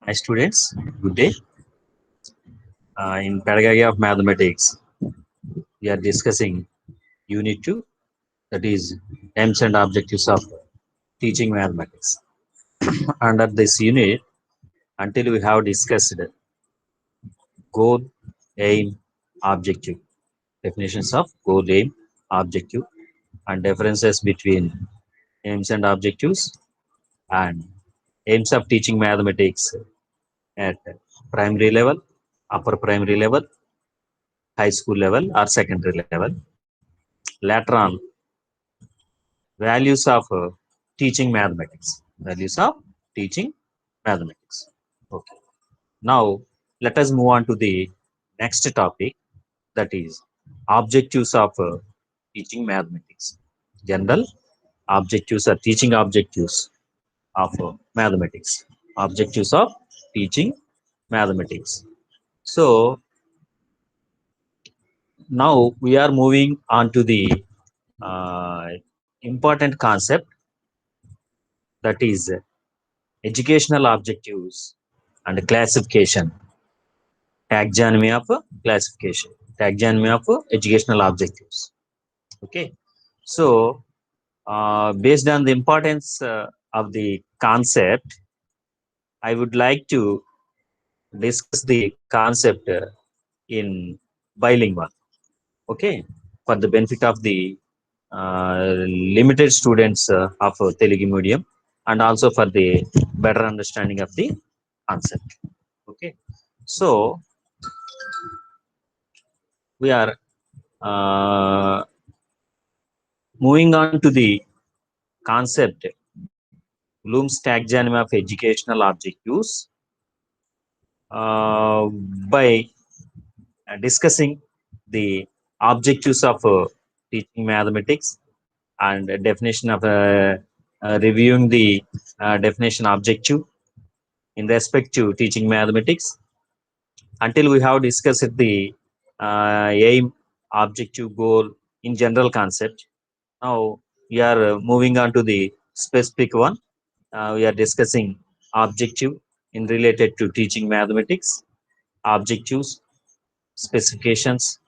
Hi students, good day. In Pedagogy of Mathematics, we are discussing Unit 2, that is aims and objectives of teaching mathematics. Under this unit, until we have discussed goal, aim, objective, definitions of goal, aim, objective, and differences between aims and objectives, and aims of teaching mathematics at primary level, upper primary level, high school level, or secondary level. Later on, values of teaching mathematics. Values of teaching mathematics. Okay. Now, let us move on to the next topic, that is objectives of teaching mathematics. General objectives or teaching objectives of mathematics. Objectives of teaching mathematics. So, now we are moving on to the uh, important concept, that is educational objectives and classification. Taxonomy of classification. Taxonomy of educational objectives. Okay. So, based on the importance of the concept, I would like to discuss the concept in bilingual. Okay. For the benefit of the limited students of Telugu medium, and also for the better understanding of the concept. Okay. So, we are moving on to the concept, Bloom's taxonomy of educational objectives, by discussing the objectives of teaching mathematics, and definition of reviewing the definition objective in respect to teaching mathematics, until we have discussed the aim, objective, goal in general concept. Now we are moving on to the specific one. We are discussing objective in related to teaching mathematics, objectives, specifications,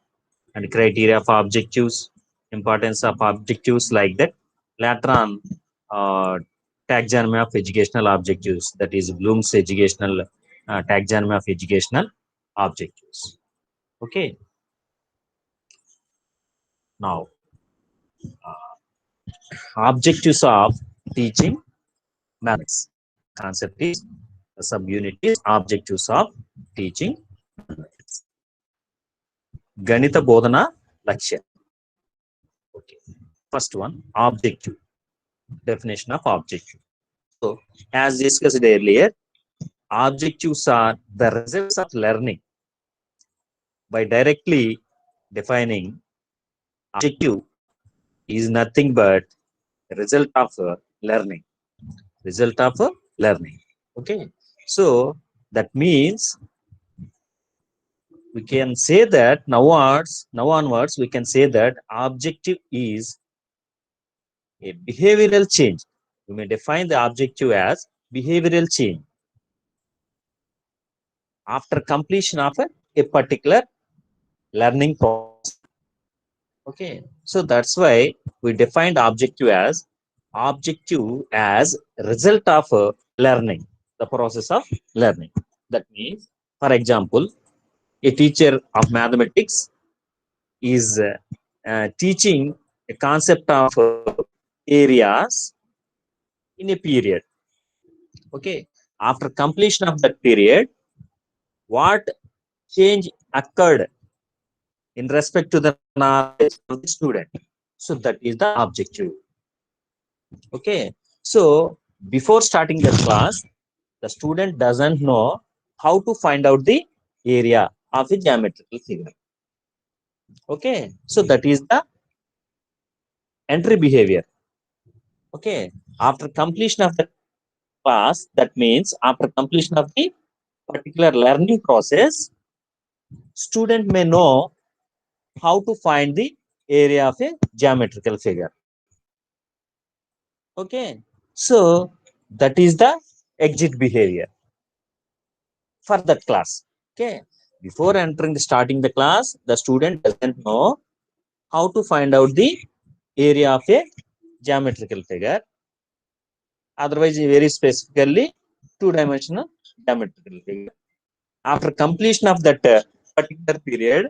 and criteria of objectives, importance of objectives, like that. Later on, uh, taxonomy of educational objectives, that is Bloom's educational taxonomy of educational objectives. Okay. Now, objectives of teaching mathematics. Concept is, the subunit is objectives of teaching mathematics. Ganita bodhana lakshya. Okay. First one, objective. Definition of objective. So, as discussed earlier, objectives are the results of learning. By directly defining, objective is nothing but result of learning. Result of learning. Okay. So, that means we can say that now onwards, we can say that objective is a behavioral change. We may define the objective as behavioral change after completion of a particular learning process. Okay, so that's why we defined objective as result of learning, the process of learning. That means, for example, a teacher of mathematics is teaching a concept of areas in a period. Okay, after completion of that period, what change occurred in respect to the knowledge of the student? So that is the objective. Okay, so before starting the class, the student doesn't know how to find out the area of a geometrical figure. Okay, so that is the entry behavior. Okay, after completion of the class, that means after completion of the particular learning process, student may know how to find the area of a geometrical figure. Okay, so that is the exit behavior. for that class. Okay, before starting the class, the student doesn't know how to find out the area of a geometrical figure. Otherwise, very specifically, two-dimensional geometrical figure. After completion of that particular period,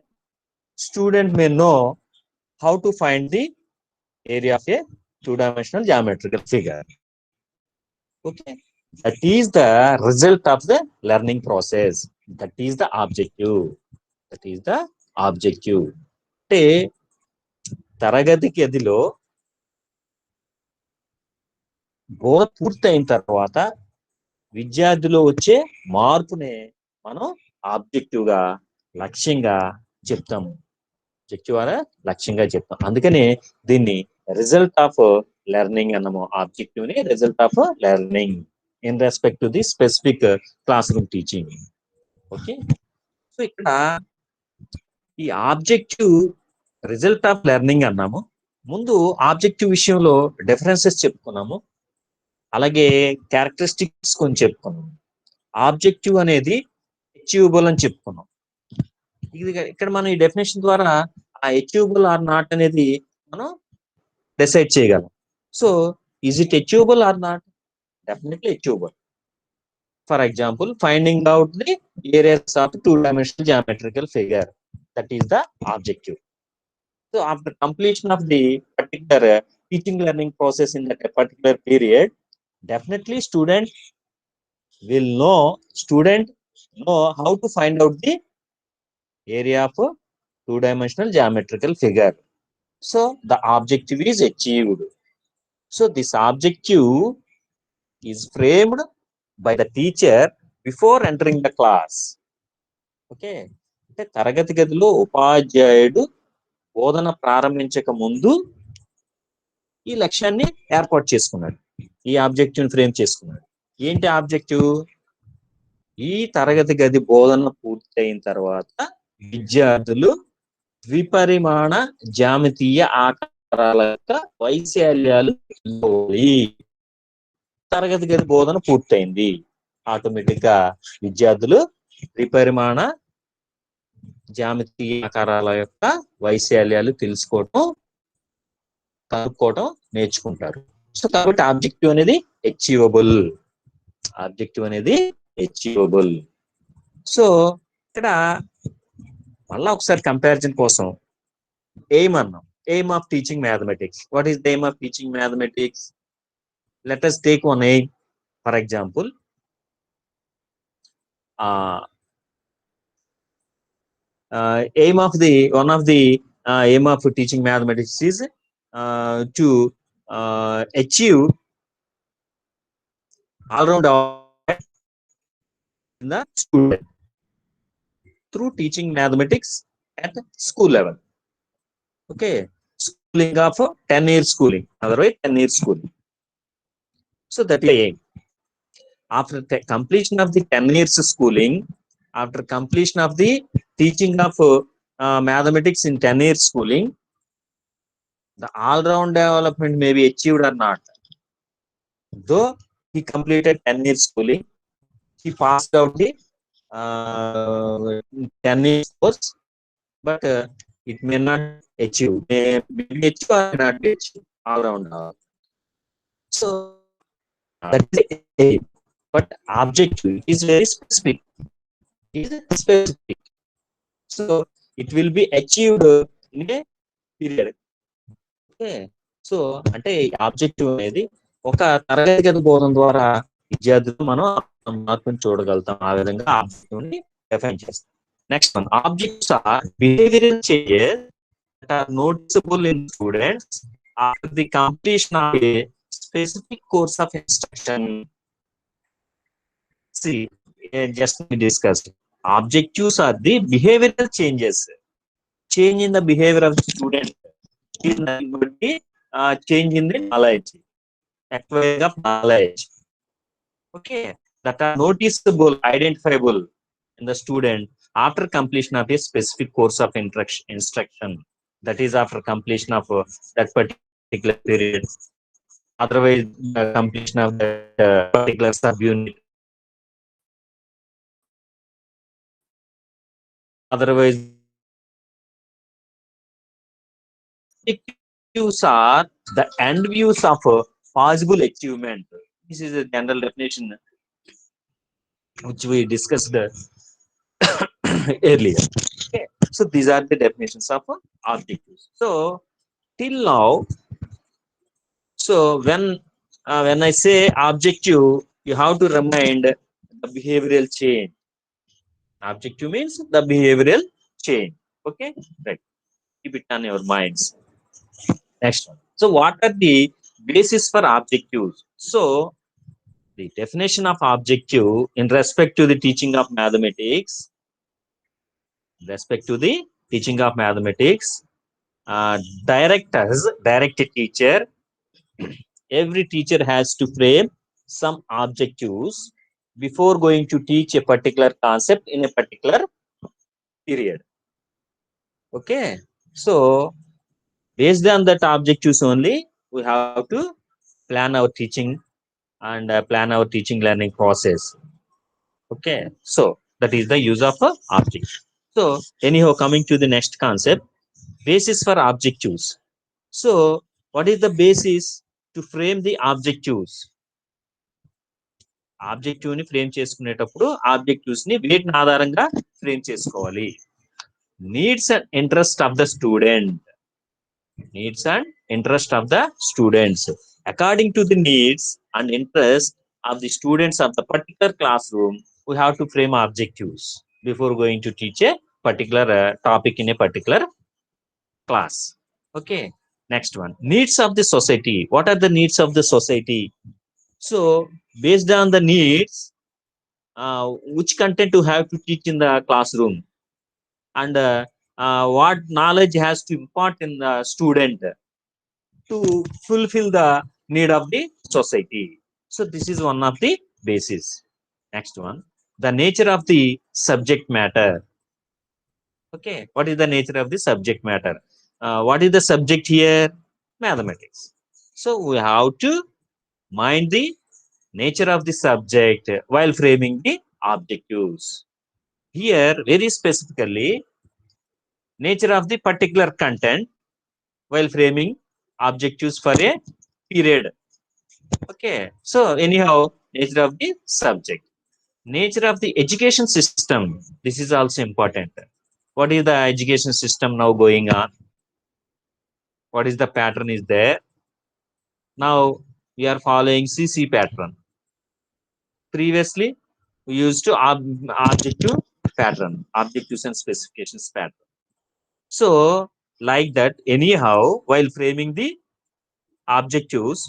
student may know how to find the area of a two-dimensional geometrical figure. Okay, that is the result of the learning process. That is the objective. That is the objective. అంటే తరగతి గదిలో బోధ పూర్తయిన తర్వాత విద్యార్థిలో వచ్చే మార్పునే మనం objective గా లక్ష్యంగా చెప్తాము. ఆబ్జెక్టివ్ అనే లక్ష్యంగా చెప్తాం. అందుకని దీన్ని రిజల్ట్ ఆఫ్ లెర్నింగ్ అన్నాము. ఆబ్జెక్టివ్ ని result of learning in respect to the specific class room teaching. Okay, so ఇక్కడ ఈ ఆబ్జెక్టివ్ రిజల్ట్ ఆఫ్ లెర్నింగ్ అన్నాము. ముందు ఆబ్జెక్టివ్ విషయంలో డిఫరెన్సెస్ చెప్పుకున్నాము, అలాగే క్యారెక్టరిస్టిక్స్ కొంచెం చెప్పుకున్నాము. ఆబ్జెక్టివ్ అనేది అచీవబుల్ అని చెప్పుకున్నాం. ఇక్కడ మనం ఈ డెఫినేషన్ ద్వారా ఆ అచీవబుల్ ఆర్ నాట్ అనేది మనం డిసైడ్ చేయగలం. So is it achievable are not? Definitely achievable. For example, finding out the areas of two-dimensional geometrical figure. That is the objective. So after completion of the particular teaching learning process in that particular period, definitely student know how to find out the area of two-dimensional geometrical figure. So the objective is achieved. So this objective is framed by the teacher before entering the class. Okay, అంటే తరగతి గదిలో ఉపాధ్యాయుడు బోధన ప్రారంభించక ముందు ఈ లక్ష్యాన్ని ఏర్పాటు చేసుకున్నాడు, ఈ ఆబ్జెక్టివ్ ఫ్రేమ్ చేసుకున్నాడు. ఏంటి ఆబ్జెక్టివ్? ఈ తరగతి గది బోధన పూర్తయిన తర్వాత విద్యార్థులు ద్విపరిమాణ జామితీయ ఆకారాల యొక్క వైశాల్యాలు. తరగతి గది బోధన పూర్తయింది, ఆటోమేటిక్ గా విద్యార్థులు ద్విపరిమాణ జామితీయ ఆకారాల యొక్క వైశాల్యాలు తెలుసుకోవటం, కనుక్కోవటం నేర్చుకుంటారు. సో కాబట్టి ఆబ్జెక్టివ్ అనేది అచీవబుల్. ఆబ్జెక్టివ్ అనేది అచీవబుల్. సో ఇక్కడ మళ్ళా ఒకసారి కంపారిజన్ కోసం ఎయిమ్ అన్నాం. Aim of teaching mathematics. What is the aim of teaching mathematics? Let us take one aim. For example, aim of the aim of teaching mathematics is to achieve all-round in the student through teaching mathematics at school level. Okay, schooling of 10 years schooling, otherwise 10 years schooling. So that is the aim. After the completion of the 10 years schooling, after completion of the teaching of mathematics in 10 years schooling, the all-round development may be achieved or not. Though he completed 10 years schooling, he passed out the 10 years course, but it may not achieve, may be achieved or not be achieved all-round. So that is the aim. But objective is very specific. So it will be achieved in a period. Okay, so అంటే objective అనేది ఒక తరగతి గది బోధన ద్వారా విద్యార్థులు మనం మార్పుని చూడగలుగుతాం. ఆ విధంగా ఆబ్జెక్టివ్ ని డిఫైన్ చేస్తాం. Next one, objects are behavioural changes that are noticeable in students after the completion of a specific course of instruction. See, just we discussed, objectives are the behavioral changes. Change in the behavior of the student is nothing but the change in the knowledge, acquiring of knowledge. Okay, that are noticeable, identifiable in the student after completion of a specific course of instruction. That is after completion of that particular period. Otherwise, completion of that particular subunit Otherwise, objectives are the end views of a possible achievement. This is a general definition which we discussed earlier. Okay. So these are the definitions of objectives. So till now, so when I say objective, you have to remind the behavioral change. Objective means the behavioral change. Okay, right. Keep it on your minds. Next one. So what are the basis for objectives? So the definition of objective in respect to the teaching of mathematics, respect to the teaching of mathematics, direct teacher, every teacher has to frame some objectives before going to teach a particular concept in a particular period. Okay, so based on that objectives only, we have to plan our teaching and plan our teaching learning process. Okay, so that is the use of a object. So anyhow, coming to the next concept, basis for objectives. So what is the basis to frame the objectives? Objective ని frame చేసుకునేటప్పుడు objectives ని వేటిని ఆధారంగా frame చేసుకోవాలి? Needs and interest of the student, needs and interest of the students. According to the needs and interest of the students of the particular classroom, we have to frame objectives before going to teach a particular topic in a particular class. Okay, next one, needs of the society. What are the needs of the society? So based on the needs, which content you have to teach in the classroom, and what knowledge has to impart in the student to fulfill the need of the society. So this is one of the basis. Next one, the nature of the subject matter. Okay, what is the nature of the subject matter? What is the subject here? Mathematics. So we have to mind the nature of the subject while framing the objectives. Here, very specifically, nature of the particular content while framing objectives for a period. Okay, so anyhow, nature of the subject, nature of the education system. This is also important. What is the education system now going on? What is the pattern is there? Now we are following CC pattern. Previously, we used to objective pattern, objectives and specifications pattern. So, like that, anyhow, while framing the objectives,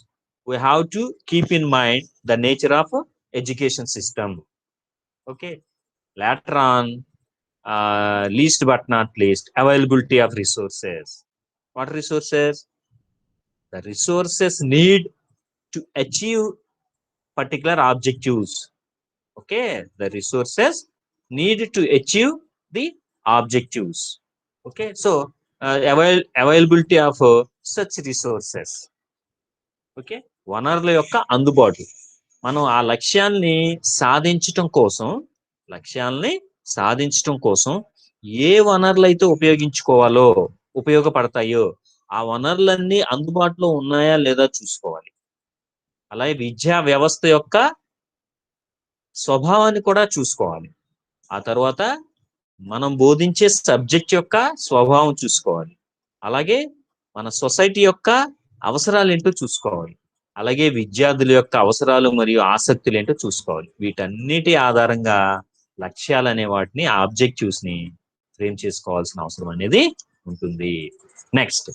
we have to keep in mind the nature of education system. Okay, later on, least but not least, availability of resources. What resources? The resources need to achieve particular objectives. Okay, the resources need to achieve the objectives. Okay, so availability of such resources. Okay, వనరుల యొక్క అందుబాటు. మనం ఆ లక్ష్యాల్ని సాధించటం కోసం ఏ వనరులు అయితే ఉపయోగపడతాయో ఆ వనరులన్నీ అందుబాటులో ఉన్నాయా లేదా చూసుకోవాలి. అలాగే విద్యా వ్యవస్థ యొక్క స్వభావాన్ని కూడా చూసుకోవాలి. ఆ తర్వాత మనం బోధించే సబ్జెక్ట్ యొక్క స్వభావం చూసుకోవాలి. అలాగే మన సొసైటీ యొక్క అవసరాలు ఏంటో చూసుకోవాలి. అలాగే విద్యార్థుల యొక్క అవసరాలు మరియు ఆసక్తులు ఏంటో చూసుకోవాలి. వీటన్నిటి ఆధారంగా లక్ష్యాలు అనే వాటిని ఆబ్జెక్టివ్స్ ని ఫ్రేమ్ చేసుకోవాల్సిన అవసరం అనేది ఉంటుంది. నెక్స్ట్,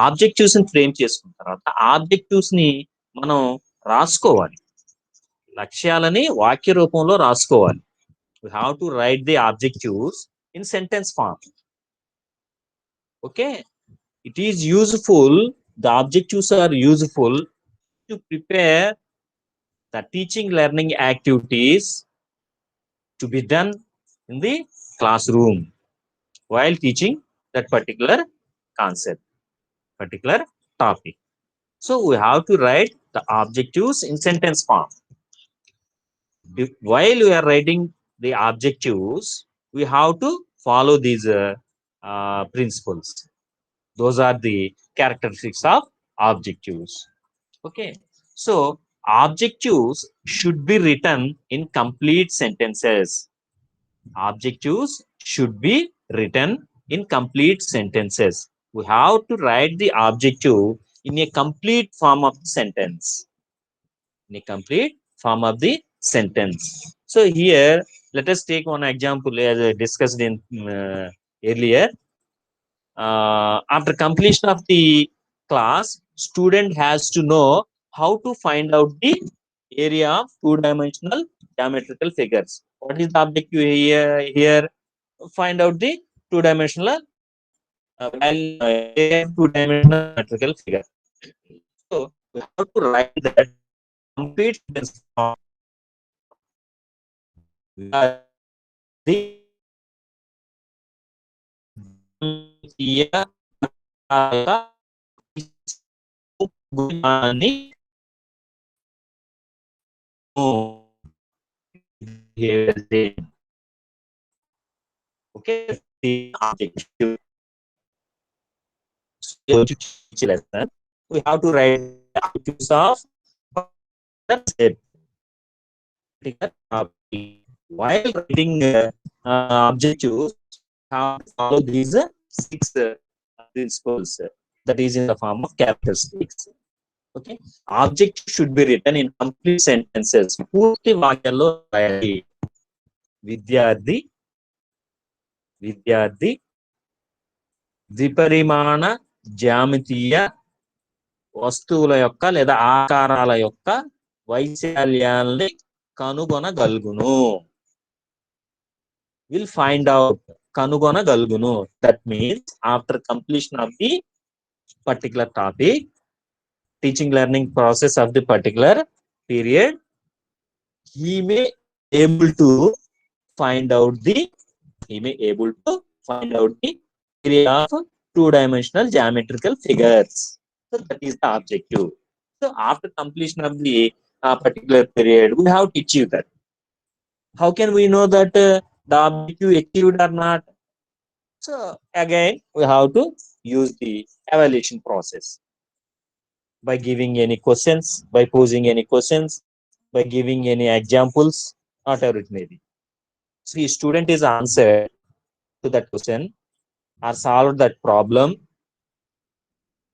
ఆబ్జెక్టివ్స్ ని ఫ్రేమ్ చేసుకున్న తర్వాత ఆబ్జెక్టివ్స్ ని మనం రాసుకోవాలి. లక్ష్యాలని వాక్య రూపంలో రాసుకోవాలి. We have to write the objectives in sentence form. Okay, it is useful, the objectives are useful to prepare the teaching learning activities to be done in the classroom while teaching that particular concept, particular topic. So we have to write the objectives in sentence form. While we are writing the objectives, we have to follow these principles. Those are the characteristics of objectives. Okay, so objectives should be written in complete sentences. Objectives should be written in complete sentences. We have to write the objective in a complete form of the sentence. In a complete form of the sentence. So here, let us take one example as I discussed in earlier. After completion of the class, student has to know how to find out the area of two-dimensional geometrical figures. What is the objective here? Find out the two-dimensional area of two-dimensional geometrical figure. So we have to write that complete sentence form. The okay, the objective. So to teach lesson, we have to write the objectives of the while writing objectives, have to follow these six principles that is in the form of characteristics. Okay, object should be written in complete sentences. పూర్తి వాక్యాల్లో రాయాలి. విద్యార్థి విద్యార్థి ద్విపరిమాణ జ్యామితీయ వస్తువుల యొక్క లేదా ఆకారాల యొక్క వైశాల్యాన్ని కనుగొనగలుగును. Will find out, కనుగొనగలుగును. That means after completion of the particular topic, teaching learning process of the particular period, he may able to find out the area of two-dimensional geometrical figures. So that is the objective. So after completion of the particular period, we have to achieve that. How can we know that the objective achieved or not? So again, we have to use the evaluation process by giving any questions, by posing any questions, by giving any examples, whatever it may be. So the student is answered to that question or solved that problem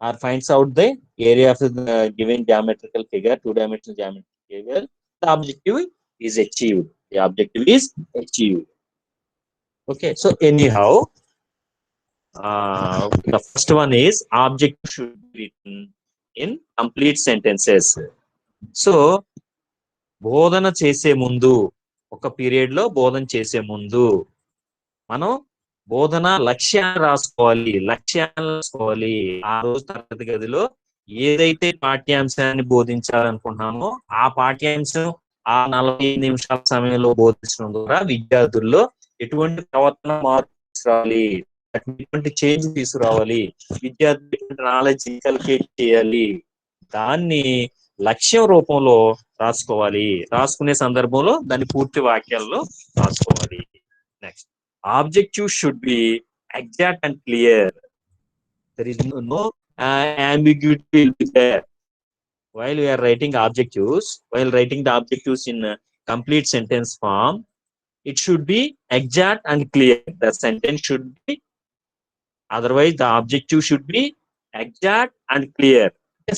or finds out the area of the given geometrical figure, two-dimensional geometrical figure, the objective is achieved. The objective is achieved. Okay, so anyhow, the first one is objective should be written in complete sentences. So బోధన చేసే ముందు, ఒక period లో బోధన చేసే ముందు మనం బోధన లక్ష్యాన్ని రాసుకోవాలి. ఆ రోజు తరగతి గదిలో ఏదైతే పాఠ్యాంశాన్ని బోధించాలనుకుంటున్నామో ఆ పాఠ్యాంశం ఆ 45 నిమిషాల సమయంలో బోధించడం ద్వారా విద్యార్థుల్లో ఎటువంటి ప్రవర్తన మార్పు తీసుకురావాలి, ఎటువంటి చేంజ్ తీసుకురావాలి, విద్యార్థులు నాలెడ్జ్ ఇన్కల్కేట్ చేయాలి, దాన్ని లక్ష్యం రూపంలో రాసుకోవాలి. రాసుకునే సందర్భంలో దాన్ని పూర్తి వాక్యాల్లో రాసుకోవాలి. Next, objective should be exact and clear. There is no ambiguity will be there. While we are writing objectives, while writing the objectives in complete sentence form, it should be exact and clear. The sentence should be, otherwise the objective should be exact and clear.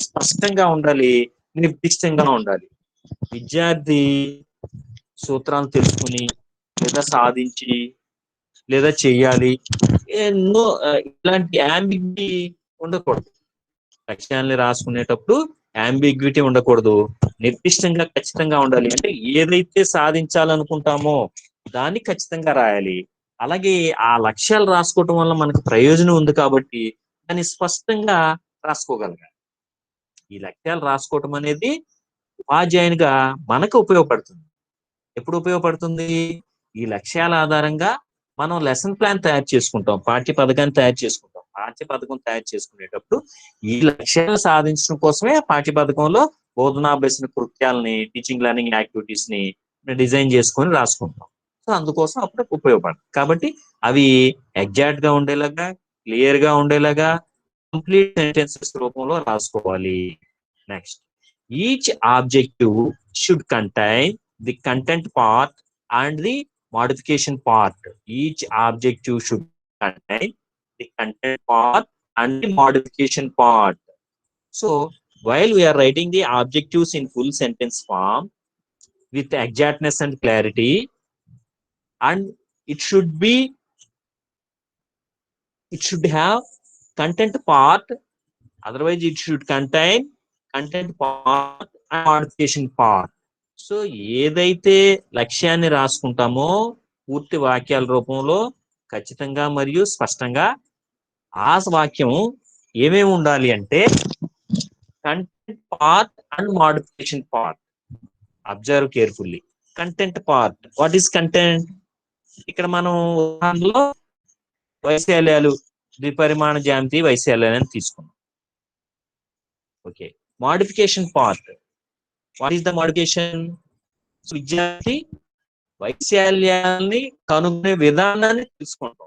స్పష్టంగా ఉండాలి, నిర్దిష్టంగా ఉండాలి. విద్యార్థి సూత్రాలు తెలుసుకుని లేదా సాధించి లేదా చెయ్యాలి, ఎన్నో ఇలాంటి యాంబిగ్విటీ ఉండకూడదు. లక్ష్యాన్ని రాసుకునేటప్పుడు యాంబిగ్విటీ ఉండకూడదు, నిర్దిష్టంగా ఖచ్చితంగా ఉండాలి. అంటే ఏదైతే సాధించాలనుకుంటామో దాన్ని ఖచ్చితంగా రాయాలి. అలాగే ఆ లక్ష్యాలు రాసుకోవటం వల్ల మనకు ప్రయోజనం ఉంది కాబట్టి దాన్ని స్పష్టంగా రాసుకోగలగాలి. ఈ లక్ష్యాలు రాసుకోవటం అనేది ఉపాధ్యాయునిగా మనకు ఉపయోగపడుతుంది. ఎప్పుడు ఉపయోగపడుతుంది? ఈ లక్ష్యాల ఆధారంగా మనం లెసన్ ప్లాన్ తయారు చేసుకుంటాం, పాఠ్య పథకాన్ని తయారు చేసుకుంటాం. పాఠ్య పథకం తయారు చేసుకునేటప్పుడు ఈ లక్ష్యాలు సాధించడం కోసమే పాఠ్య పథకంలో బోధనాభ్యసన కృత్యాలని, టీచింగ్ లెర్నింగ్ యాక్టివిటీస్ ని డిజైన్ చేసుకొని రాసుకుంటాం. సో సో అందుకోసం అప్పుడు ఉపయోగపడదు. కాబట్టి అవి ఎగ్జాక్ట్ గా ఉండేలాగా, క్లియర్ గా ఉండేలాగా కంప్లీట్ సెంటెన్సెస్ రూపంలో రాసుకోవాలి. Next, each objective should contain the content part and the modification part. Each objective should contain the content part and the modification part. So while we are writing the objectives in full sentence form with exactness and clarity, and it should have content part, otherwise it should contain content part and modification part. So ఏదైతే లక్ష్యాన్ని రాసుకుంటామో పూర్తి వాక్యాల రూపంలో ఖచ్చితంగా మరియు స్పష్టంగా ఆ వాక్యం ఏమేమి ఉండాలి అంటే content part and modification part. Observe carefully. Content part, what is content? ఇక్కడ మనం ఉదాహరణలో వైశాల్యాలు, ద్విపరిమాణ జ్యామితి వైశాల్యాలను తీసుకున్నాం. Okay. Modification part, what is the modification? విద్యార్థి వైశాల్యాన్ని కనుగొనే విధానాన్ని తీసుకుంటాం.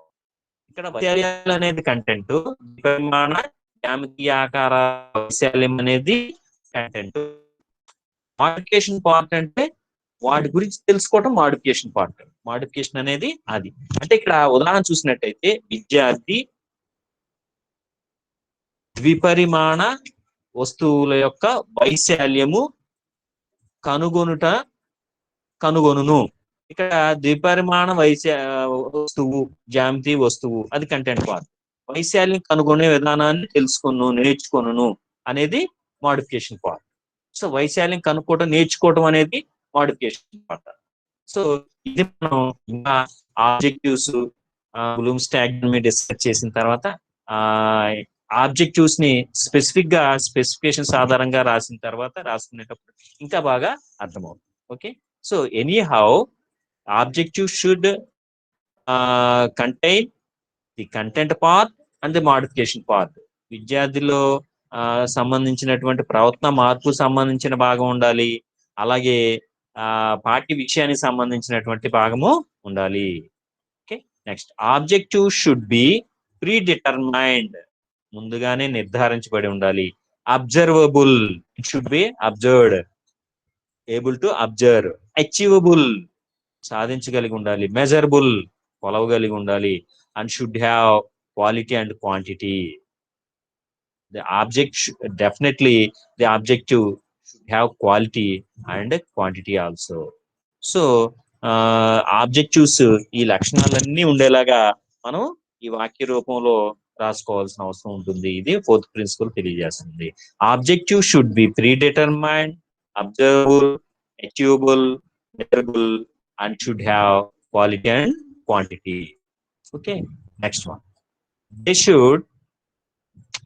ఇక్కడ వైశాల్యాలు అనేది కంటెంట్, ద్విపరిమాణ జ్యామితీయ ఆకార వైశాల్యం అనేది కంటెంట్. మోడిఫికేషన్ పార్ట్ అంటే వాటి గురించి తెలుసుకోవటం మోడిఫికేషన్ పార్ట్. మోడిఫికేషన్ అనేది అది. అంటే ఇక్కడ ఉదాహరణ చూసినట్టయితే విద్యార్థి ద్విపరిమాణ వస్తువుల యొక్క వైశాల్యము కనుగొనును. ఇక్కడ ద్విపరిమాణ వస్తువు, జ్యామితి వస్తువు, అది కంటెంట్ పార్ట్. వైశాల్యం కనుగొనే విధానాన్ని నేర్చుకొను అనేది మోడిఫికేషన్ పార్ట్. సో వైశాల్యం కనుక్కోవటం, నేర్చుకోవటం అనేది మోడిఫికేషన్ పార్ట్. సో ఇది మనం ఇంకా ఆబ్జెక్టివ్స్ బ్లూమ్స్ టాక్సానమీ డిస్కస్ చేసిన తర్వాత ఆబ్జెక్టివ్స్ ని స్పెసిఫిక్ గా స్పెసిఫికేషన్స్ ఆధారంగా రాసుకునేటప్పుడు ఇంకా బాగా అర్థమవుతుంది. Okay. So any how objective should contain the content part and the modification part. విద్యార్థిలో సంబంధించినటువంటి ప్రవర్తన మార్పు సంబంధించిన భాగం ఉండాలి, అలాగే పాఠ్య విషయానికి సంబంధించినటువంటి భాగము ఉండాలి. Okay. Next, objective should be predetermined, ముందుగానే నిర్ధారించబడి ఉండాలి. Observable, it should be observed, able to observe. Achievable, సాధించగలిగి ఉండాలి. మెజరబుల్, కొలవగలిగి ఉండాలి. And should have quality and quantity. The object definitely the objective should have quality and quantity also. So objectives ఈ లక్షణాలన్నీ ఉండేలాగా మనం ఈ వాక్య రూపంలో రాసుకోవాల్సిన అవసరం ఉంటుంది. ఇది ఫోర్త్ ప్రిన్సిపల్ తెలియజేస్తుంది. Objective should be pre determined, observable, achievable, measurable and should have quality and quantity. Okay. Next one, they should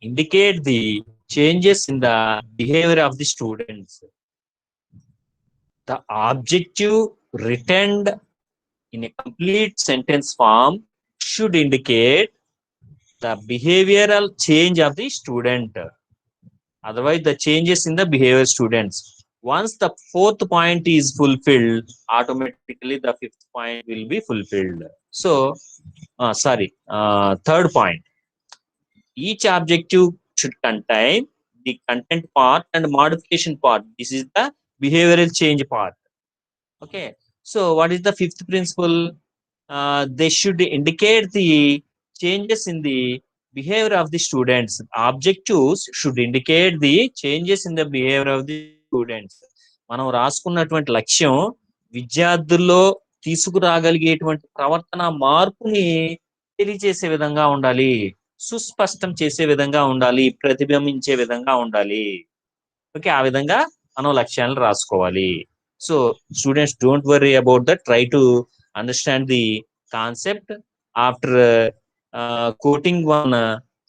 indicate the changes in the behavior of the students. The objective written in a complete sentence form should indicate the behavioral change of the student. Otherwise, the changes in the behavior students. Once the fourth point is fulfilled, automatically the fifth point will be fulfilled. So, third point. Each objective should contain the content part and modification part. This is the behavioral change part. Okay. So what is the fifth principle? They should indicate the changes in the behavior of the students. Objectives should indicate the changes in the behavior of the students. మనం రాసుకున్నటువంటి లక్ష్యం విద్యార్థుల్లో తీసుకురాగలిగేటువంటి ప్రవర్తన మార్పుని తెలియజేసే విధంగా ఉండాలి, సుస్పష్టం చేసే విధంగా ఉండాలి, ప్రతిబింబించే విధంగా ఉండాలి. ఓకే. ఆ విధంగా మనం లక్ష్యాలను రాసుకోవాలి. So students, don't worry about that, try to understand the concept. After coating one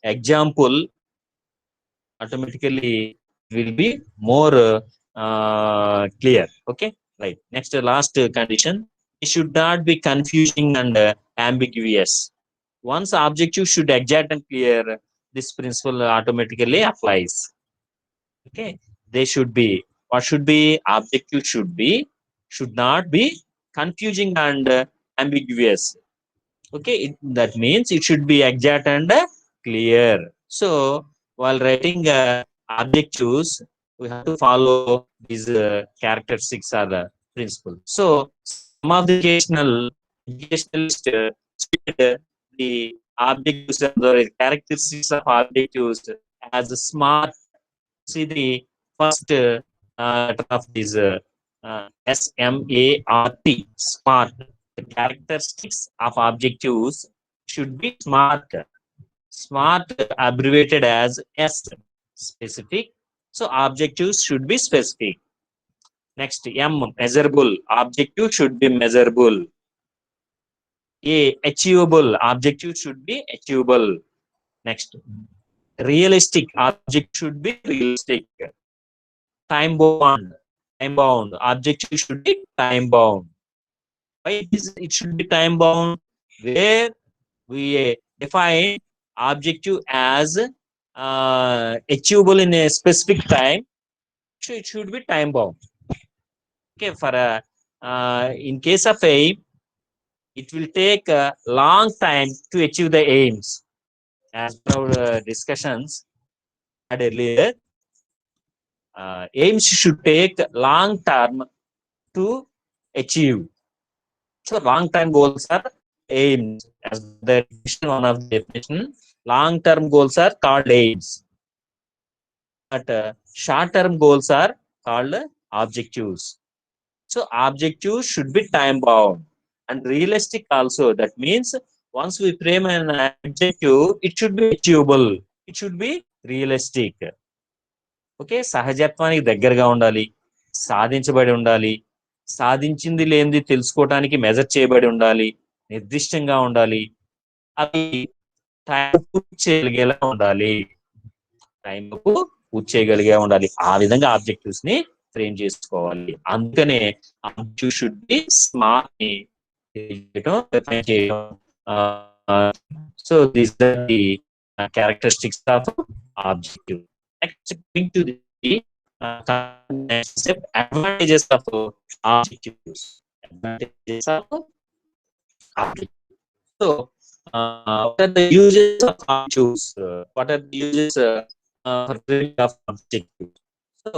example, automatically will be more clear. Okay, right. Next, last condition, it should not be confusing and ambiguous. Once objective should exact and clear, this principle automatically applies. Okay, they should be, what should be? Objective should not be confusing and ambiguous. Okay, that means it should be exact and clear. So while writing objectives, we have to follow these characteristics or the principles. So some of the educationalists stated the objectives or the characteristics of objectives as smart. See the first letter of this SMART, smart. The characteristics of objectives should be smart. Smart abbreviated as S, specific. So objectives should be specific. Next, M, measurable. Objective should be measurable. A, achievable. Objective should be achievable. Next, realistic. Object should be realistic. Time bound. Time bound. Objective should be time bound. Why it should be time bound? Where we define objective as achievable in a specific time, so it should be time bound. Okay, for in case of aim, it will take a long time to achieve the aims. As per our discussions had earlier, aims should take long term to achieve. So long term goals are aims. As the definition, one of the definition, long term goals are called aims. But short term goals are called objectives. So objectives should be time bound and realistic also. That means once we frame an objective, it should be achievable. It should be realistic. Okay, సహజత్వానికి దగ్గరగా ఉండాలి, సాధించబడి ఉండాలి, సాధించింది లేనిది తెలుసుకోవడానికి measure చేయబడి ఉండాలి, నిర్దిష్టంగా ఉండాలి, అవి టైం పూర్తి చేయగలిగేలా ఉండాలి. టైంకు పూర్తి చేయగలిగే ఉండాలి. ఆ విధంగా ఆబ్జెక్టివ్స్ ని ఫ్రేమ్ చేసుకోవాలి. అందుకనే objective should be smart define చేయడం. So these are the characteristics of objective. Next, coming to the advantages of objectives. Advantages of objectives. So, what are the uses of objectives? What are the uses for framing of objectives? So,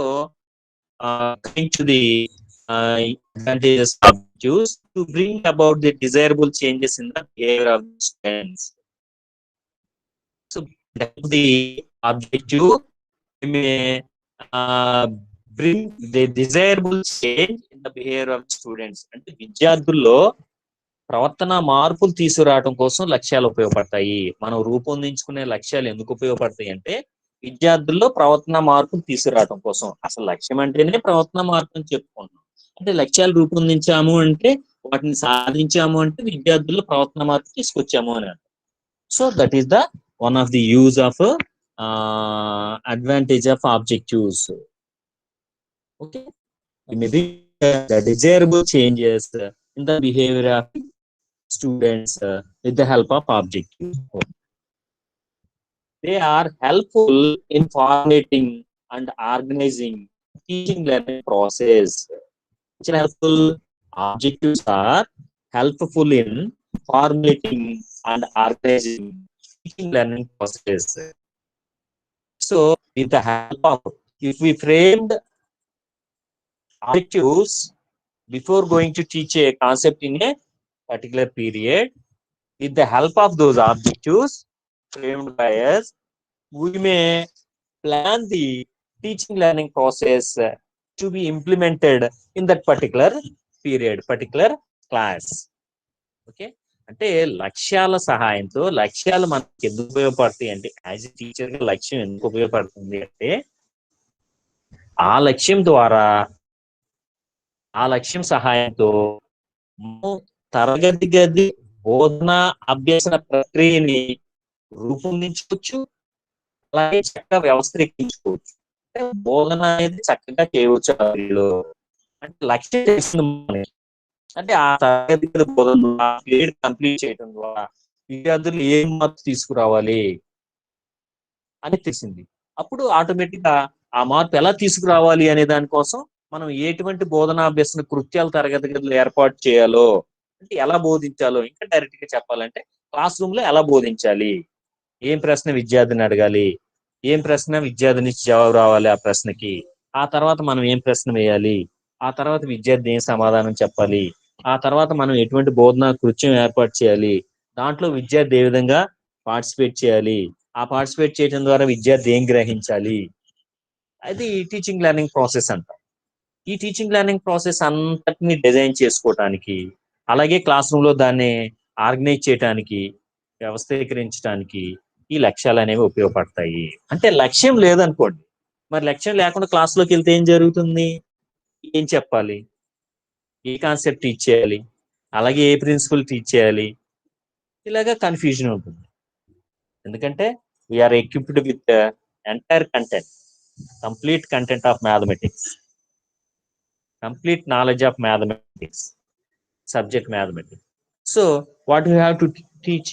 coming to the advantages of objectives, to bring about the desirable changes in the behavior of the students. So, the objective may bring the desirable change in the behavior of students. అంటే విద్యార్థుల్లో ప్రవర్తన మార్పులు తీసుకురావడం కోసం లక్ష్యాలు ఉపయోగపడతాయి. మనం రూపొందించుకునే లక్ష్యాలు ఎందుకు ఉపయోగపడతాయి అంటే విద్యార్థుల్లో ప్రవర్తన మార్పులు తీసుకురావడం కోసం. అసలు లక్ష్యం అంటేనే ప్రవర్తన మార్పు అని చెప్పుకుంటున్నాం. అంటే లక్ష్యాలు రూపొందించాము అంటే వాటిని సాధించాము అంటే విద్యార్థుల్లో ప్రవర్తన మార్పు తీసుకొచ్చాము అని. So that is the one of the use of advantage of objectives. Okay, maybe the desirable changes in the behavior of students with the help of objectives. They are helpful in formulating and organizing teaching learning process. Which are helpful? Objectives are helpful in formulating and organizing teaching learning process. So with the help of, if we framed objectives before going to teach a concept in a particular period, with the help of those objectives framed by us, we may plan the teaching learning process to be implemented in that particular period, particular class. Okay, అంటే లక్ష్యాల సహాయంతో, లక్ష్యాలు మనకి ఎందుకు ఉపయోగపడతాయి అంటే as a teacher గా లక్ష్యం ఎందుకు ఉపయోగపడుతుంది అంటే ఆ లక్ష్యం ద్వారా, ఆ లక్ష్యం సహాయంతో తరగతి గది బోధన అభ్యసన ప్రక్రియని రూపొందించుకోవచ్చు, అలాగే చక్కగా వ్యవస్థీకరించుకోవచ్చు. బోధన అనేది చక్కగా చేయవచ్చు. అంటే లక్ష్యం చేస్తుంది మనకి. అంటే ఆ తరగతి గది బోధన పీరియడ్ కంప్లీట్ చేయడం ద్వారా విద్యార్థులు ఏం మార్పు తీసుకురావాలి అని తెలిసింది. అప్పుడు ఆటోమేటిక్ గా ఆ మార్పు ఎలా తీసుకురావాలి అనే దానికోసం మనం ఎటువంటి బోధనాభ్యసన కృత్యాలు తరగతి గదులు ఏర్పాటు చేయాలో అంటే ఎలా బోధించాలో ఇంకా డైరెక్ట్ గా చెప్పాలంటే క్లాస్ రూమ్ లో ఎలా బోధించాలి, ఏం ప్రశ్న విద్యార్థిని అడగాలి, ఏం ప్రశ్న విద్యార్థి నుంచి జవాబు రావాలి ఆ ప్రశ్నకి, ఆ తర్వాత మనం ఏం ప్రశ్న వేయాలి, ఆ తర్వాత విద్యార్థి ఏం సమాధానం చెప్పాలి, ఆ తర్వాత మనం ఎటువంటి బోధనా కృత్యం ఏర్పాటు చేయాలి, దాంట్లో విద్యార్థి ఏ విధంగా పార్టిసిపేట్ చేయాలి, ఆ పార్టిసిపేట్ చేయడం ద్వారా విద్యార్థి ఏం గ్రహించాలి, అది టీచింగ్ లెర్నింగ్ ప్రాసెస్ అంట. ఈ టీచింగ్ లెర్నింగ్ ప్రాసెస్ అంతటిని డిజైన్ చేసుకోవటానికి, అలాగే క్లాస్ రూమ్ లో దాన్ని ఆర్గనైజ్ చేయడానికి, వ్యవస్థీకరించడానికి ఈ లక్ష్యాలు అనేవి ఉపయోగపడతాయి. అంటే లక్ష్యం లేదనుకోండి, మరి లక్ష్యం లేకుండా క్లాస్ లోకి వెళ్తే ఏం జరుగుతుంది, ఏం చెప్పాలి, ఏ కాన్సెప్ట్ టీచ్ చేయాలి, అలాగే ఏ ప్రిన్సిపల్ టీచ్ చేయాలి, ఇలాగా కన్ఫ్యూజన్ ఉంటుంది. ఎందుకంటే we are equipped with entire content, complete content of mathematics, complete knowledge of mathematics, subject mathematics. So what we have to teach,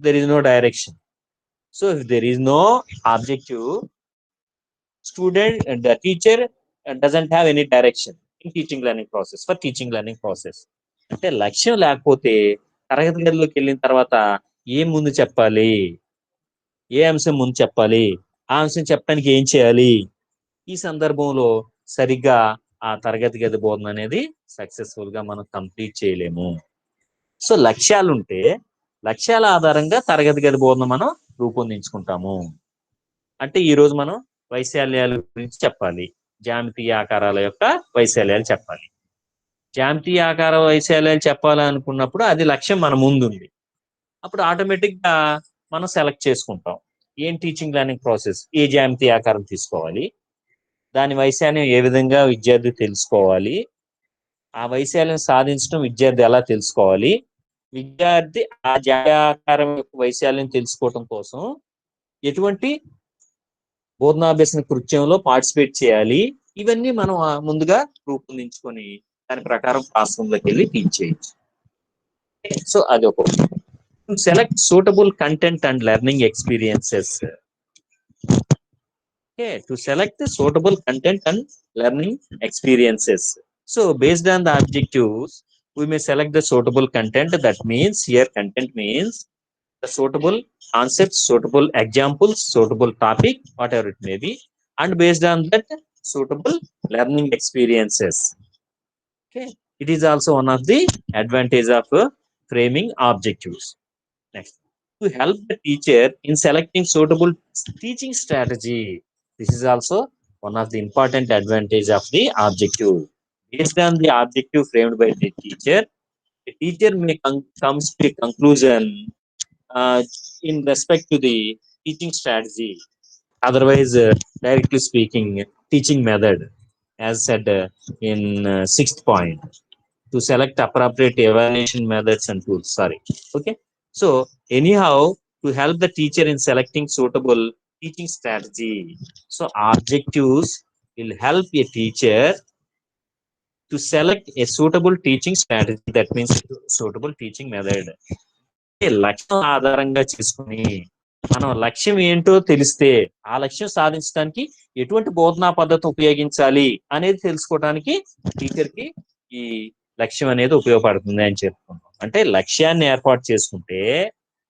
there is no direction. So if there is no objective, student and the teacher doesn't have any direction in teaching learning process, for teaching learning process. అంటే లక్ష్యం లేకపోతే తరగతి గదిలోకి వెళ్ళిన తర్వాత ఏం ముందు చెప్పాలి, ఏ అంశం ముందు చెప్పాలి, ఆ అంశం చెప్పడానికి ఏం చేయాలి, ఈ సందర్భంలో సరిగ్గా ఆ తరగతి గది బోధన అనేది సక్సెస్ఫుల్ గా మనం కంప్లీట్ చేయలేము. సో లక్ష్యాలు ఉంటే లక్ష్యాల ఆధారంగా తరగతి గది బోధన మనం రూపొందించుకుంటాము. అంటే ఈ రోజు మనం వైశాల్యాల గురించి చెప్పాలి, జ్యామితీయ ఆకారాల యొక్క వైశాల్యాలు చెప్పాలి. జ్యామితీయ ఆకార వైశాల్యాలు చెప్పాలనుకున్నప్పుడు అది లక్ష్యం మన ముందు ఉంది. అప్పుడు ఆటోమేటిక్ గా మనం సెలెక్ట్ చేసుకుంటాం ఏం టీచింగ్ లెర్నింగ్ ప్రాసెస్, ఏ జ్యామితీయ ఆకారం తీసుకోవాలి, దాని వైశాల్యం ఏ విధంగా విద్యార్థి తెలుసుకోవాలి, ఆ వైశాల్యం సాధించడం విద్యార్థి ఎలా తెలుసుకోవాలి, విద్యార్థి ఆ ఆకారం యొక్క వైశాల్యం తెలుసుకోవటం కోసం ఎటువంటి బోధనాభ్యసన కృత్యంలో పార్టిసిపేట్ చేయాలి, ఇవన్నీ మనం ముందుగా రూపొందించుకొని దాని ప్రకారం క్లాస్ రూమ్ లోకి వెళ్ళి టీచ్ చేయొచ్చు. సో అది ఒక select suitable content and learning experiences. Okay, to select the suitable content and learning experiences. So based on the objectives, we may select the suitable content. That means here content means the suitable concepts, suitable examples, suitable topic, whatever it may be, and based on that suitable learning experiences. Okay, it is also one of the advantage of framing objectives. Next, to help the teacher in selecting suitable teaching strategy. This is also one of the important advantage of the objective. Based on the objective framed by the teacher may comes to a conclusion in respect to the teaching strategy. Otherwise, directly speaking, teaching method, as said in sixth point, to select appropriate evaluation methods and tools. Sorry. Okay. So anyhow, to help the teacher in selecting suitable teaching strategy. So objectives will help a teacher to select a suitable teaching strategy. That means suitable teaching method. లక్ష్యం ఆధారంగా చేసుకుని మనం లక్ష్యం ఏంటో తెలిస్తే ఆ లక్ష్యం సాధించడానికి ఎటువంటి బోధనా పద్ధతి ఉపయోగించాలి అనేది తెలుసుకోవడానికి టీచర్ కి ఈ లక్ష్యం అనేది ఉపయోగపడుతుంది అని చెప్పుకున్నాం. అంటే లక్ష్యాన్ని ఏర్పాటు చేసుకుంటే,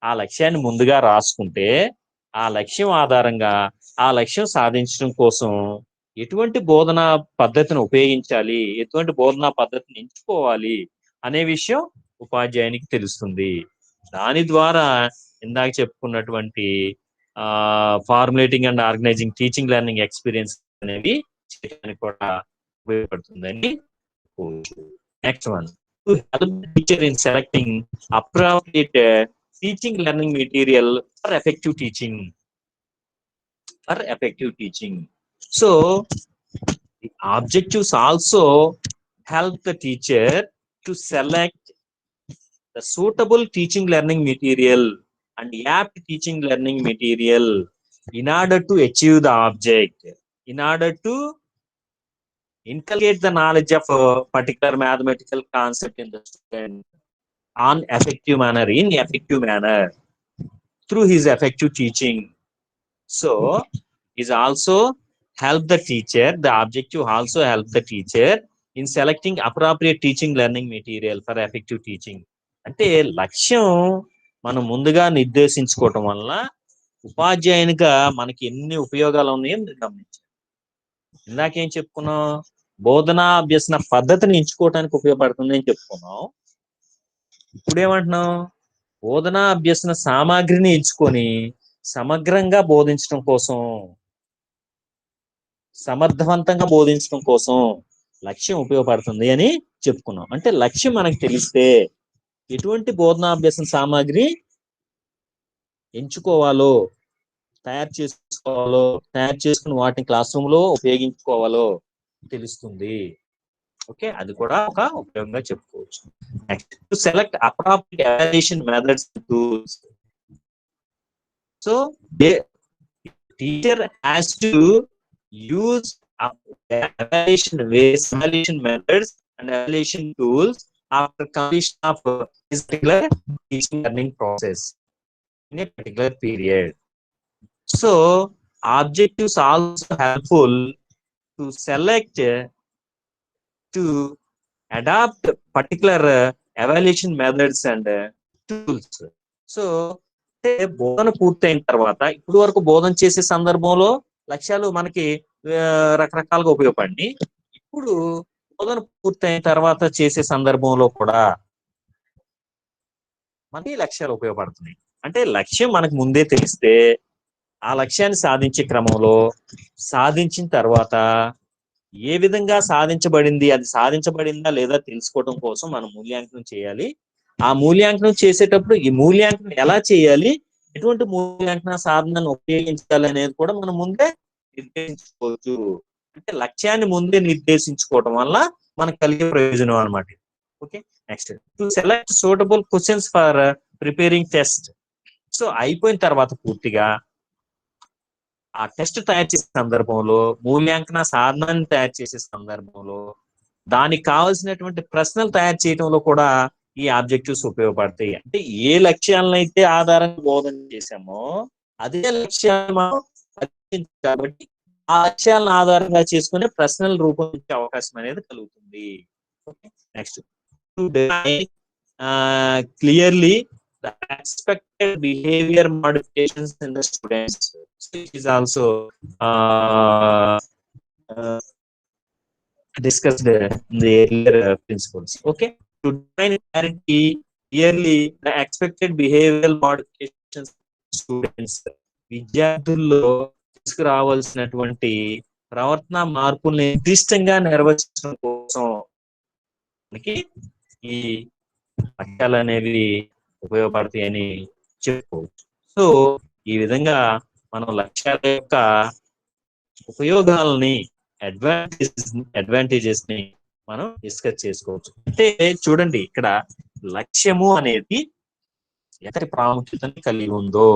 ఆ లక్ష్యాన్ని ముందుగా రాసుకుంటే, ఆ లక్ష్యం ఆధారంగా ఆ లక్ష్యం సాధించడం కోసం ఎటువంటి బోధనా పద్ధతిని ఉపయోగించాలి, ఎటువంటి బోధనా పద్ధతిని ఎంచుకోవాలి అనే విషయం ఉపాధ్యాయునికి తెలుస్తుంది. దాని ద్వారా ఇందాక చెప్పుకున్నటువంటి formulating and organising teaching learning experience అనేది చేయడానికి కూడా ఉపయోగపడుతుందని. Next one, to help the teacher in selecting appropriate teaching learning material for effective teaching. For effective teaching. So the objectives also help the teacher to select the suitable teaching learning material and apt teaching learning material in order to achieve the object, in order to inculcate the knowledge of a particular mathematical concept in the student on effective manner, in effective manner, through his effective teaching. So is also help the teacher, the objective also help the teacher in selecting appropriate teaching learning material for effective teaching. అంటే లక్ష్యం మనం ముందుగా నిర్దేశించుకోవటం వల్ల ఉపాధ్యాయునిగా మనకి ఎన్ని ఉపయోగాలు ఉన్నాయో మీరు గమనించాలి. ఇందాకేం చెప్పుకున్నాం, బోధనా అభ్యసన పద్ధతిని ఎంచుకోవటానికి ఉపయోగపడుతుంది అని చెప్పుకున్నాం. ఇప్పుడు ఏమంటున్నాం, బోధనా అభ్యసన సామాగ్రిని ఎంచుకొని సమగ్రంగా బోధించడం కోసం, సమర్థవంతంగా బోధించడం కోసం లక్ష్యం ఉపయోగపడుతుంది అని చెప్పుకున్నాం. అంటే లక్ష్యం మనకు తెలిస్తే ఎటువంటి బోధనాభ్యసన సామాగ్రి ఎంచుకోవాలో, తయారు చేసుకుని వాటిని క్లాస్ రూమ్ లో ఉపయోగించుకోవాలో తెలుస్తుంది. ఓకే, అది కూడా ఒక ఉపయోగంగా చెప్పుకోవచ్చు. Next, to select appropriate evaluation methods tools. So teacher has to use evaluation methods and evaluation tools after completion of this particular teaching learning process in a particular period. So objectives also helpful to select, to adopt particular evaluation methods and tools. So బోధన పూర్తయిన తర్వాత, ఇప్పుడు వరకు బోధన చేసే సందర్భంలో లక్ష్యాలు మనకి రకరకాలుగా ఉపయోగపడి, ఇప్పుడు బోధన పూర్తయిన తర్వాత చేసే సందర్భంలో కూడా మనకి లక్ష్యాలు ఉపయోగపడుతున్నాయి. అంటే లక్ష్యం మనకు ముందే తెలిస్తే ఆ లక్ష్యాన్ని సాధించే క్రమంలో, సాధించిన తర్వాత ఏ విధంగా సాధించబడింది, అది సాధించబడిందా లేదా తెలుసుకోవడం కోసం మనం మూల్యాంకనం చేయాలి. ఆ మూల్యాంకనం చేసేటప్పుడు ఈ మూల్యాంకనం ఎలా చేయాలి, ఎటువంటి మూల్యాంకన సాధనను ఉపయోగించాలి అనేది కూడా మనం ముందే నిర్దేశించుకోవచ్చు. అంటే లక్ష్యాన్ని ముందే నిర్దేశించుకోవడం వల్ల మనకు కలిగే ప్రయోజనం అన్నమాట. Okay, next, to select suitable questions for preparing test. So అయిపోయిన తర్వాత పూర్తిగా ఆ టెస్ట్ తయారు చేసే సందర్భంలో, మూల్యాంకన సాధనాన్ని తయారు చేసే సందర్భంలో దానికి కావాల్సినటువంటి ప్రశ్నలు తయారు చేయడంలో కూడా ఈ ఆబ్జెక్టివ్స్ ఉపయోగపడతాయి. అంటే ఏ లక్ష్యాలను అయితే ఆధారంగా బోధన చేశామో అదే లక్ష్యాన్ని మనం కాబట్టి ఆ లక్ష్యాలను ఆధారంగా చేసుకునే ప్రశ్నలు రూపొందించే అవకాశం అనేది కలుగుతుంది. Next, to define clearly the expected behavior modifications in the students. So it is also discussed in the earlier principles. Okay, to define clearly the expected behavioral modifications students, విద్యార్థుల్లో తీసుకురావాల్సినటువంటి ప్రవర్తన మార్పుల్ని నిర్దిష్టంగా నిర్వచించడం కోసం మనకి ఈ లక్ష్యాలు అనేవి ఉపయోగపడతాయని చెప్పుకోవచ్చు. సో ఈ విధంగా మనం లక్ష్యాల యొక్క ఉపయోగాలని, అడ్వాంటేజెస్ ని మనం డిస్కస్ చేసుకోవచ్చు. అంటే చూడండి, ఇక్కడ లక్ష్యము అనేది ఎంతటి ప్రాముఖ్యతని కలిగి ఉందో,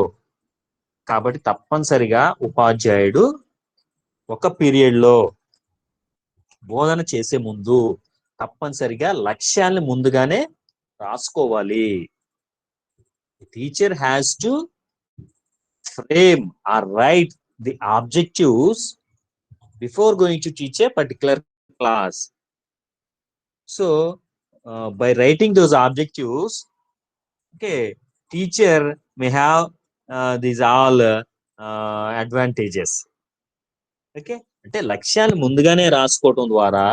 కాబట్టి తప్పనిసరిగా ఉపాధ్యాయుడు ఒక పీరియడ్ లో బోధన చేసే ముందు తప్పనిసరిగా లక్ష్యాన్ని ముందుగానే రాసుకోవాలి. Teacher has to frame are right the objectives before going to teach a particular class. So by writing those objectives, okay, teacher may have these all advantages. Okay, అంటే లక్ష్యాన్ని ముందుగానే రాసుకోవటం ద్వారా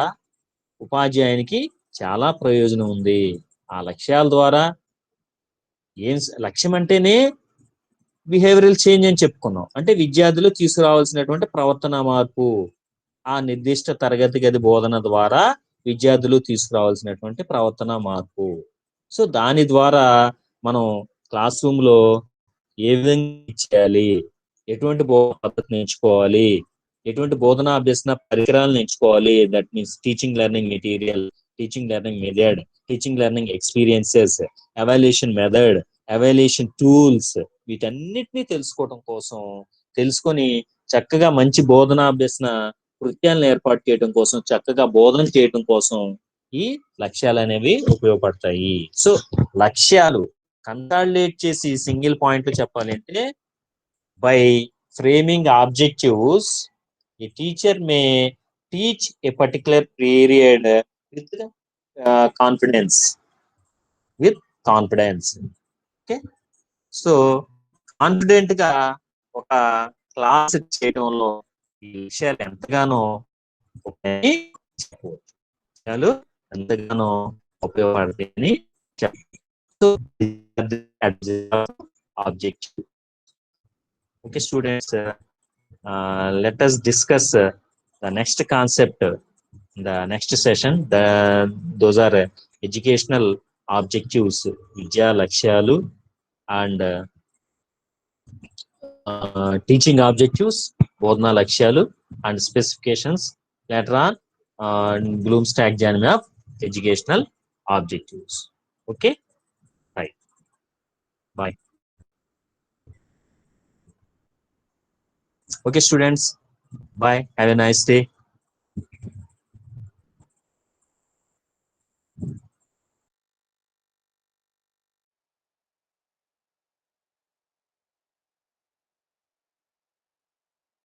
ఉపాధ్యాయునికి చాలా ప్రయోజనం ఉంది. ఆ లక్ష్యాల ద్వారా ఏం లక్ష్యం అంటేనే బిహేవియరల్ చేంజ్ అని చెప్పుకున్నాం. అంటే విద్యార్థులు తీసుకురావాల్సినటువంటి ప్రవర్తన మార్పు, ఆ నిర్దిష్ట తరగతి గది బోధన ద్వారా విద్యార్థులు తీసుకురావాల్సినటువంటి ప్రవర్తన మార్పు. సో దాని ద్వారా మనం క్లాస్ రూమ్ లో ఏ విధంగా చేయాలి, ఎటువంటి బోధన పద్ధతిని ఎంచుకోవాలి, ఎటువంటి బోధనా అభ్యసన పరికరాలను ఎంచుకోవాలి, that means teaching learning material, teaching learning method, teaching learning experiences, evaluation method, evaluation tools, వీటన్నిటిని తెలుసుకోవడం కోసం, తెలుసుకొని చక్కగా మంచి బోధనా అభ్యసన కృత్యాలను ఏర్పాటు చేయడం కోసం, చక్కగా బోధన చేయడం కోసం ఈ లక్ష్యాలు అనేవి ఉపయోగపడతాయి. సో లక్ష్యాలు కన్సాలిడేట్ చేసి సింగిల్ పాయింట్ లో చెప్పాలంటే, by framing objectives a teacher may teach a particular period with confidence, with confidence. Okay, so confident గా ఒక క్లాస్ చేయడంలో ఈ విషయాలు ఎంతగానో ఉపయోగపడతాయని చెప్పవచ్చు. విషయాలు ఎంతగానో ఉపయోగపడతాయని చెప్పవచ్చు. So objective. Okay, students, let us discuss the next concept, the next session. Those are educational objectives, vidya lakshayalu, and teaching objectives, bodhana lakshayalu, and specifications. Later on, Bloom's taxonomy of educational objectives. Okay, right. Bye. Okay, students. Bye. Have a nice day.